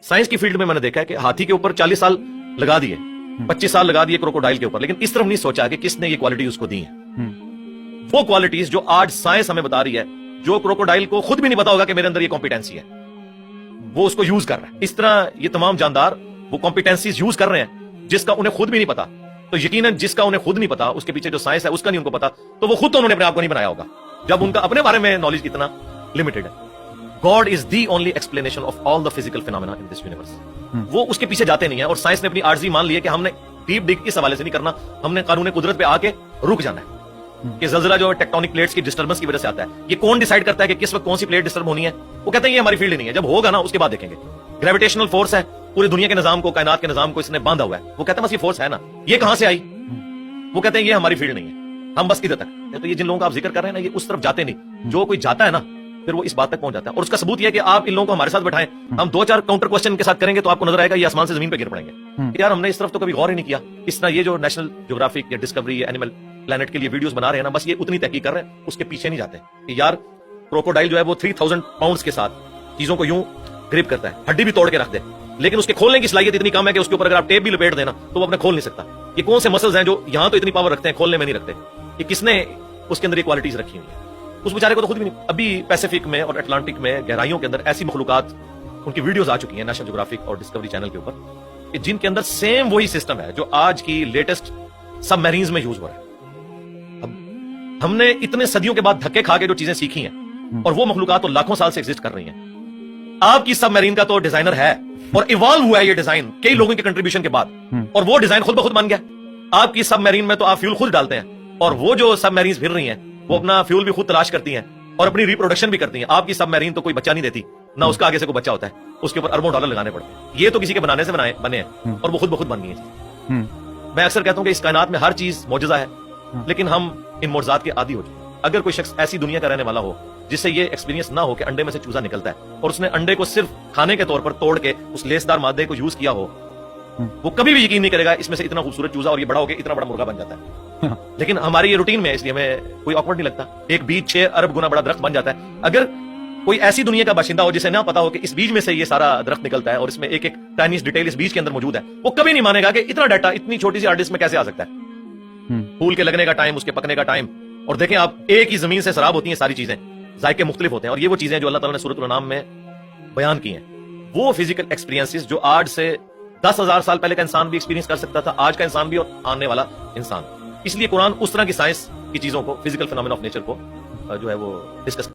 Science की field में मैंने देखा है कि हाथी के ऊपर 40 साल लगा दिए, 25 साल लगा दिए क्रोकोडाइल के ऊपर, लेकिन इस तरफ नहीं सोचा कि किसने ये क्वालिटी उसको दी है। वो क्वालिटीज जो आज साइंस हमें बता रही है, जो क्रोकोडाइल को खुद भी नहीं पता होगा कि मेरे अंदर ये कॉम्पिटेंसी है, वो उसको यूज कर रहा है। इस तरह ये तमाम जानदार वो कॉम्पिटेंसीज यूज कर रहे हैं जिसका उन्हें खुद भी नहीं पता। तो यकीनन जिसका उन्हें खुद नहीं पता, उसके पीछे जो साइंस है उसका नहीं उनको पता, तो वो खुद तो उन्होंने अपने आप को नहीं बनाया होगा जब उनका अपने बारे में नॉलेज इतना लिमिटेड है। God is the only explanation of all the physical phenomena in this universe. वो उसके पीछे जाते नहीं है, और साइंस ने अपनी आर्जी मान ली है कि हमने डीप डिग इस हवाले से नहीं करना, हमने कानून कुदरत पे आके रुक जाना है कि जलजला जो टेक्टोनिक प्लेट्स की डिस्टर्बेंस की वजह से आता है, ये कौन डिसाइड करता है कि किस वक्त कौन सी प्लेट डिस्टर्ब होनी है? वो कहते हैं ये हमारी फील्ड नहीं है, जब होगा ना उसके बाद देखेंगे। ग्रेविटेशनल फोर्स है, पूरी दुनिया के निजाम को, कायनात के निजाम को इसने बांधा हुआ है। वो कहते हैं बस ये फोर्स है ना, ये कहां से आई? वो कहते हैं ये हमारी फील्ड नहीं है, हम बस इधर तक। तो ये जिन लोगों का आप जिक्र कर रहे हैं ना, ये उस तरफ जाते नहीं। जो कोई जाता है ना, फिर वो इस बात तक पहुंच जाता है। और उसका सबूत ये है कि आप इन लोगों को हमारे साथ बैठाएं, हम 2-4 काउंटर क्वेश्चन के साथ करेंगे तो आपको नजर आएगा ये आसमान से जमीन पे गिर पड़ेंगे। यार हमने इस तरफ तो कभी गौर ही नहीं किया। इस तरह ये जो नेशनल ज्योग्राफिक या डिस्कवरी या एनिमल प्लैनेट के लिए वीडियोस बना रहे हैं ना, बस ये उतनी तहकीक कर रहे हैं, उसके पीछे नहीं जाते कि यार क्रोकोडाइल जो है वो 3000 पाउंड्स के साथ चीजों को यूं ग्रिप करता है, हड्डी भी तोड़ के रख दे, लेकिन उसके खोलने की सलाहियत इतनी कम है कि उसके ऊपर अगर आप टेप भी लपेट देना तो वो अपने खोल नहीं सकता। ये कौन से मसल्स हैं जो यहां तो इतनी पावर रखते हैं, खोलने में नहीं रखते? ये किसने उसके अंदर ये क्वालिटीज रखी हुई है? उस बेचारे को तो खुद भी नहीं। अभी पैसिफिक में और अटलांटिक में गहराइयों के अंदर ऐसी मखलूकात, उनकी वीडियोस आ चुकी हैं नेशनल ज्योग्राफिक और डिस्कवरी चैनल के ऊपर, कि जिनके अंदर सेम वही सिस्टम है जो आज की लेटेस्ट सबमरीन्स में यूज हो रहा है। अब हमने इतने सदियों के बाद धक्के खा के जो चीजें सीखी हैं, और वो मखलूकात तो लाखों साल से एग्जिस्ट कर रही हैं। आपकी सबमरीन का तो डिजाइनर है और इवॉल्व हुआ है ये डिजाइन कई लोगों के कंट्रीब्यूशन के बाद, और वो डिजाइन खुद ब खुद बन गया। आपकी सबमरीन में तो आप फ्यूल खुद डालते हैं, और वो जो सबमरीन्स फिर रही हैं वो अपना फ्यूल भी खुद तलाश करती हैं और अपनी रिप्रोडक्शन भी करती हैं। आपकी सबमरीन तो कोई बच्चा नहीं देती, ना उसका आगे से कोई बच्चा होता है, उसके ऊपर अरबों डॉलर लगाने पड़ते हैं। ये तो किसी के बनाने से बने हैं, और वो खुद ब खुद बन गई है। मैं अक्सर कहता हूं कि इस कायनात में हर चीज मौजूदा है, लेकिन हम इन मौजूदात के आदी हो चुके हैं। अगर कोई शख्स ऐसी दुनिया का रहने वाला हो जिससे ये एक्सपीरियंस ना हो कि अंडे में से चूजा निकलता है, और उसने अंडे को सिर्फ खाने के तौर पर तोड़ के उस लेसदार मादे को यूज किया हो, वो कभी भी यकीन नहीं करेगा इसमें से इतना खूबसूरत चूजा और ये बड़ा होकर इतना बड़ा मुर्गा बन जाता है। लेकिन हमारी ये रूटीन में है, इसलिए हमें कोई ऑकवर्ड नहीं लगता। एक बीज 6 अरब गुना बड़ा दरख्त बन जाता है। अगर कोई ऐसी दुनिया का बाशिंदा हो जिसे ना पता हो कि इस बीज में से ये सारा दरख्त निकलता है और इसमें एक एक टाइनीस डिटेल इस बीज के अंदर मौजूद है, वो कभी नहीं मानेगा कि इतना डाटा इतनी छोटी सी हार्ड डिस्क में कैसे आ सकता है। फूल के लगने का टाइम, उसके पकने का टाइम, और देखें आप एक ही जमीन से शराब होती है सारी चीजें, जायके मुख्तलिफ होते हैं, और ये वो चीजें जो अल्लाह ताला ने सूरत अल-अनाम में बयान की हैं, वो फिजिकल एक्सपीरियंसेस जो आज से 10,000 साल पहले का इंसान भी एक्सपीरियंस कर सकता था, आज का इंसान भी और आने वाला इंसान। इसलिए कुरान उस तरह की साइंस की चीजों को, फिजिकल फिनोमेना ऑफ नेचर को जो है वो डिस्कस